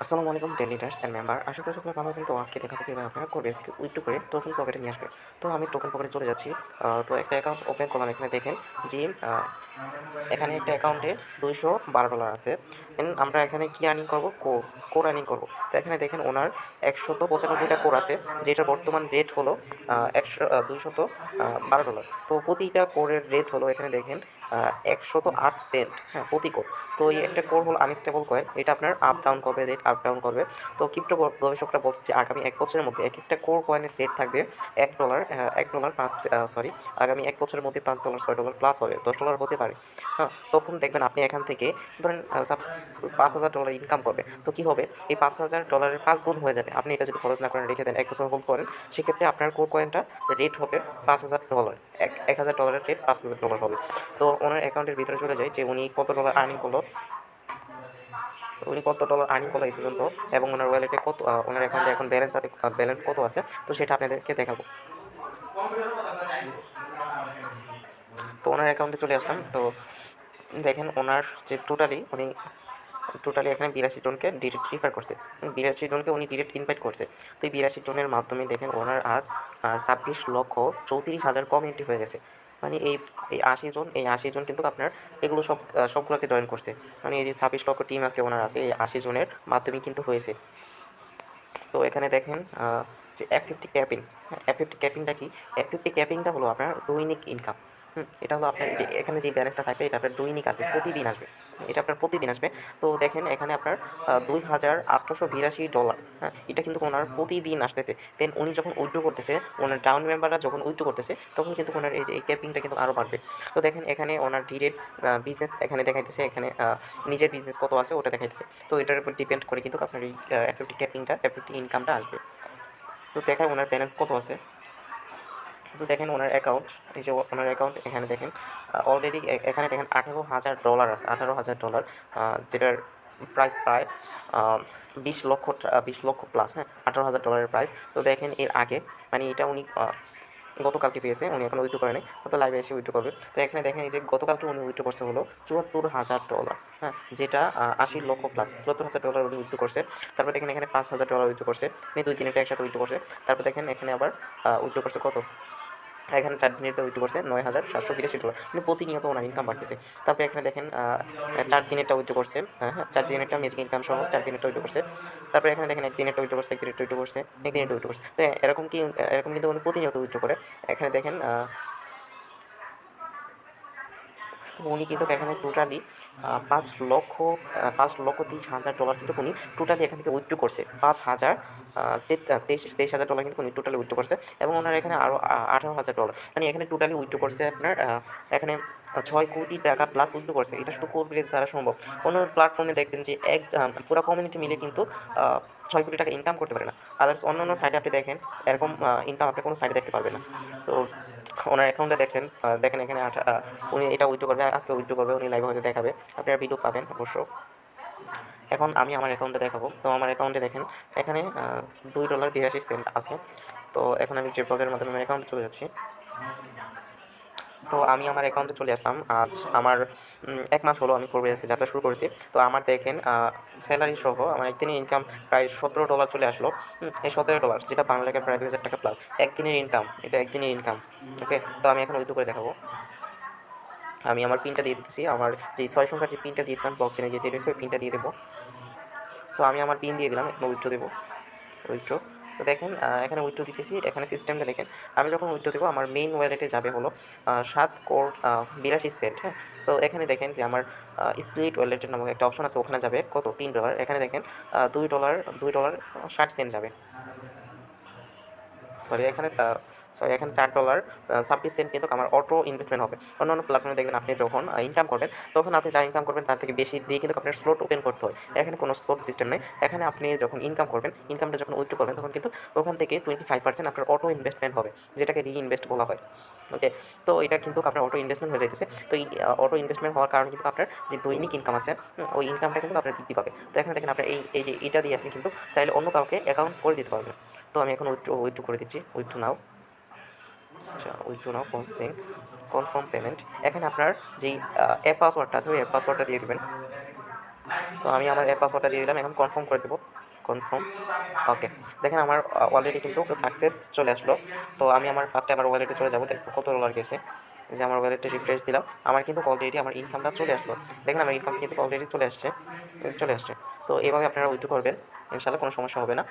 আসসালামু আলাইকুম daily leaders and member. আশা করি সকলে ভালো আছেন। তো আজকে দেখাবো কীভাবে আপনারা কোরবেস থেকে উইথড্র করে টোকেন পকেটে নিয়ে আসবে। তো আমি টোকেন পকেটে চলে যাচ্ছি। তো একটা অ্যাকাউন্ট ওপেন করলাম। এখানে দেখেন যে এখানে একটা অ্যাকাউন্টে $212 আছে। আমরা এখানে কি আর্নিং করবো? কোর আর্নিং করবো। তো এখানে দেখেন ওনার 195টা কোর আছে, যেটার বর্তমান রেট হলো $212। তো প্রতিটা কোরের রেট হলো এখানে দেখেন 108 সেন্ট, হ্যাঁ, প্রতি কোর। তো এই একটা কোর হলো আনস্টেবল কয়েন, এটা আপনার আপ ডাউন করবে, রেট আপ ডাউন করবে। তো ক্রিপ্টো গবেষকরা বলছে যে আগামী 1 বছরের মধ্যে এক একটা কোর কয়েনের রেট থাকবে $1, $1 পাঁচ, সরি, আগামী 1 বছরের মধ্যে $5, $6 প্লাস হবে, $10 হতে পারে। হ্যাঁ, তখন দেখবেন আপনি এখান থেকে ধরেন $5,000 ইনকাম করবে। তো কী হবে, এই $5,000 5 গুণ হয়ে যাবে। আপনি এটা যদি খরচ না করেন, রেখে দেন, 1 বছর হোল্ড করেন, সেক্ষেত্রে আপনার কোর কয়েনটা রেট হবে $5,000। $1,000 রেট $5,000 হবে। তো ওনার অ্যাকাউন্টের ভিতরে চলে যায় যে উনি কত ডলার আর্নিং করলো, এই পর্যন্ত, এবং ওনার ওয়ালেটে কত, ওনার অ্যাকাউন্টে এখন ব্যালেন্স কত আছে, তো সেটা আপনাদেরকে দেখাবো। তো ওনার অ্যাকাউন্টে চলে আসলাম। তো দেখেন ওনার যে টোটালি এখানে 82 জনকে ডিরেক্ট রিফার করছে, 82 জনকে উনি ডিরেক্ট ইনভাইট করছে। তো এই 82 জনের মাধ্যমে দেখেন ওনার আজ 26,34,000 কমিউনিটি হয়ে গেছে। মানে এই 80 জন কিন্তু আপনার এগুলো সবগুলোকে জয়েন করছে। মানে এই যে 26 লক্ষ টিম আজকে ওনার আছে, এই 80 জনের মাধ্যমেই কিন্তু হয়েছে। তো এখানে দেখেন যে F50 ক্যাপিং। হ্যাঁ, F50 ক্যাপিংটা কি? F50 ক্যাপিংটা হলো আপনার দৈনিক ইনকাম। এটা হলো আপনার যে এখানে যে ব্যালেন্সটা থাকবে, এটা আপনার দৈনিক আসবে, প্রতিদিন আসবে। এটা আপনার প্রতিদিন আসবে। তো দেখেন এখানে আপনার $2,882। হ্যাঁ, এটা কিন্তু ওনার প্রতিদিন আসতেছে। দেন উনি যখন উইথড্র করতেছে, ওনার ডাউন মেম্বাররা যখন উইথড্র করতেছে, তখন কিন্তু ওনার এই যে এই ক্যাপিংটা কিন্তু আরও বাড়বে। তো দেখেন এখানে ওনার ডিরেক্ট বিজনেস এখানে দেখাইতেছে, এখানে নিজের বিজনেস কত আছে ওটা দেখাইতেছে। তো এটার উপর ডিপেন্ড করে কিন্তু আপনার এই F50 ক্যাপিংটা, F50 ইনকামটা আসবে। তো দেখায় ওনার ব্যালেন্স কত আছে। তো দেখেন ওনার অ্যাকাউন্ট, এই যে ওনার অ্যাকাউন্ট এখানে দেখেন অলরেডি এখানে দেখেন $18,000 আছে, $18,000, যেটার প্রাইস প্রায় 20 লক্ষ প্লাস। হ্যাঁ, $18,000 প্রাইস। তো দেখেন এর আগে, মানে এটা উনি গতকালকে পেয়েছে, উনি এখন উইথড্র করে নেই, হয়তো লাইভে এসে উইথড্র করবে। তো এখানে দেখেন এই যে গতকালকে উনি উইথড্র করছে হলো $74,000। হ্যাঁ, যেটা 80 লক্ষ প্লাস, $74,000 উনি উইথড্র করছে। তারপর দেখেন এখানে $5,000 উইথড্র করছে, মানে 2-3টা একসাথে উইথড্র করছে। তারপর দেখেন এখানে আবার উইথড্র করছে কত, এখানে 4 দিনেরটা উইথড্র করছে $9,782, মানে প্রতিনিয়ত ওনার ইনকাম বাড়তেছে। তারপরে এখানে দেখেন 4 দিনেরটা উইথড্র করছে, হ্যাঁ হ্যাঁ, 4 দিনেরটা ম্যাজিক ইনকাম সহ 4 দিনেরটা উইথড্র করছে। তারপরে এখানে দেখেন 1 দিনেরটা উইথড্র করছে, 1 দিনেরটা উইথড্র করছে, 1 দিনেরটা উইথড্র করছে। তো এরকম কিন্তু উনি প্রতিনিয়ত উইথড্র করে। এখানে দেখেন উনি কিন্তু এখানে টোটালি 5,30,000 কিন্তু উনি টোটালি এখান থেকে উইথড্র করছে। 23,000 ডলার কিন্তু উনি টোটালি উইথড্র করছে, এবং ওনার এখানে আরও $18,000, মানে এখানে টোটালি উইথড্র করছে আপনার এখানে 6 কোটি টাকা প্লাস উইথড্র করছে। এটা শুধু কোরবেস দ্বারা সম্ভব। অন্য প্ল্যাটফর্মে দেখবেন যে পুরা কমিউনিটি মিলে কিন্তু 6 কোটি টাকা ইনকাম করতে পারে না। আদার্স অন্য সাইডে আপনি দেখেন এরকম ইনকাম আপনি কোনো সাইডে দেখতে পারবেন না। তো ওনার অ্যাকাউন্টে দেখেন এখানে উনি এটা উইথড্র করবে, আজকে উইথড্র করবে, উনি লাইভে হয়তো দেখাবে, আপনারা ভিডিও পাবেন অবশ্য। এখন আমি আমার অ্যাকাউন্টে দেখাবো। তো আমার অ্যাকাউন্টে দেখেন এখানে $2.82 আছে। তো এখন আমি যে ব্লগের মাধ্যমে আমার অ্যাকাউন্টে চলে যাচ্ছি। তো আমি আমার অ্যাকাউন্টে চলে আসলাম। আজ আমার 1 মাস হলো আমি কোরবেসে যাত্রা শুরু করেছি। তো আমার দেখেন স্যালারি সহ আমার একদিনের ইনকাম প্রায় $17 চলে আসলো। এই $17, যেটা বাংলা টাকায় প্রায় $2,000 প্লাস। একদিনের ইনকাম, এটা একদিনের ইনকাম। ওকে, তো আমি এখন উইথড্র করে দেখাবো। আমি আমার পিনটা দিয়ে দিতেছি, আমার যে 6 সংখ্যার যে পিনটা দিয়েছিলাম ব্লক চেনে যে সেভিংস করে পিনটা দিয়ে দেবো। তো আমি আমার পিন দিয়ে দিলাম, এখন উইথড্র দেবো, উইথড্র। তো দেখেন এখানে উইথড্র দিতেছি, এখানে সিস্টেমটা দেখেন। আমি যখন উইথড্র দেবো আমার মেইন ওয়ালেটে যাবে হলো 7 কোটি 82 সেন্ট। হ্যাঁ, তো এখানে দেখেন যে আমার স্প্লিট ওয়ালেটের নামক একটা অপশন আছে, ওখানে যাবে কত, $3। এখানে দেখেন $2.60 যাবে। সরি এখানে এখানে $4.26 কিন্তু আমার অটো ইনভেস্টমেন্ট হবে। অন্যান্য প্ল্যাটফর্মে দেখবেন আপনি যখন ইনকাম করবেন, তখন আপনি যা ইনকাম করবেন তার থেকে বেশি দিয়ে কিন্তু আপনার স্লট ওপেন করতে হয়। এখানে কোনো স্লট সিস্টেম নেই। এখানে আপনি যখন ইনকাম করবেন, ইনকামটা যখন উইথড্র করবেন, তখন কিন্তু ওখান থেকে 25% আপনার অটো ইনভেস্টমেন্ট হবে, যেটাকে রি-ইনভেস্ট বলা হয়। ওকে, তো এটা কিন্তু আপনার অটো ইনভেস্টমেন্ট হয়ে যাইতেছে। তো এই অটো ইনভেস্টমেন্ট হওয়ার কারণে কিন্তু আপনার যে দৈনিক ইনকাম আছে, ওই ইনকামটা কিন্তু আপনার বৃদ্ধি পাবে। তো এখানে দেখেন আপনার এই যে এটা দিয়ে আপনি কিন্তু চাইলে অন্য কাউকে অ্যাকাউন্ট করে দিতে পারবেন। তো আমি এখন উইথড্র করে দিচ্ছি, উইথড্র নাও। আচ্ছা, উইথড্র নাও প্রসেসিং, কনফার্ম পেমেন্ট। এখানে আপনার যেই অ্যাপ পাসওয়ার্ডটা আছে, ওই অ্যাপ পাসওয়ার্ডটা দিয়ে দেবেন। তো আমি আমার পাসওয়ার্ডটা দিয়ে দিলাম, এখন কনফার্ম করে দেবো, কনফার্ম। ওকে, দেখেন আমার অলরেডি কিন্তু সাকসেস চলে আসলো। তো আমি আমার ফার্স্টে আমার ওয়ালেটে চলে যাবো, দেখবো কত ডলার গেছে। এই যে আমার ওয়ালেটে রিফ্রেশ দিলাম, আমার কিন্তু অলরেডি আমার ইনকামটা চলে আসলো। দেখেন আমার ইনকাম কিন্তু অলরেডি চলে আসছে। তো এভাবে আপনারা উইথড্র করবেন, ইনশাআল্লাহ কোনো সমস্যা হবে না।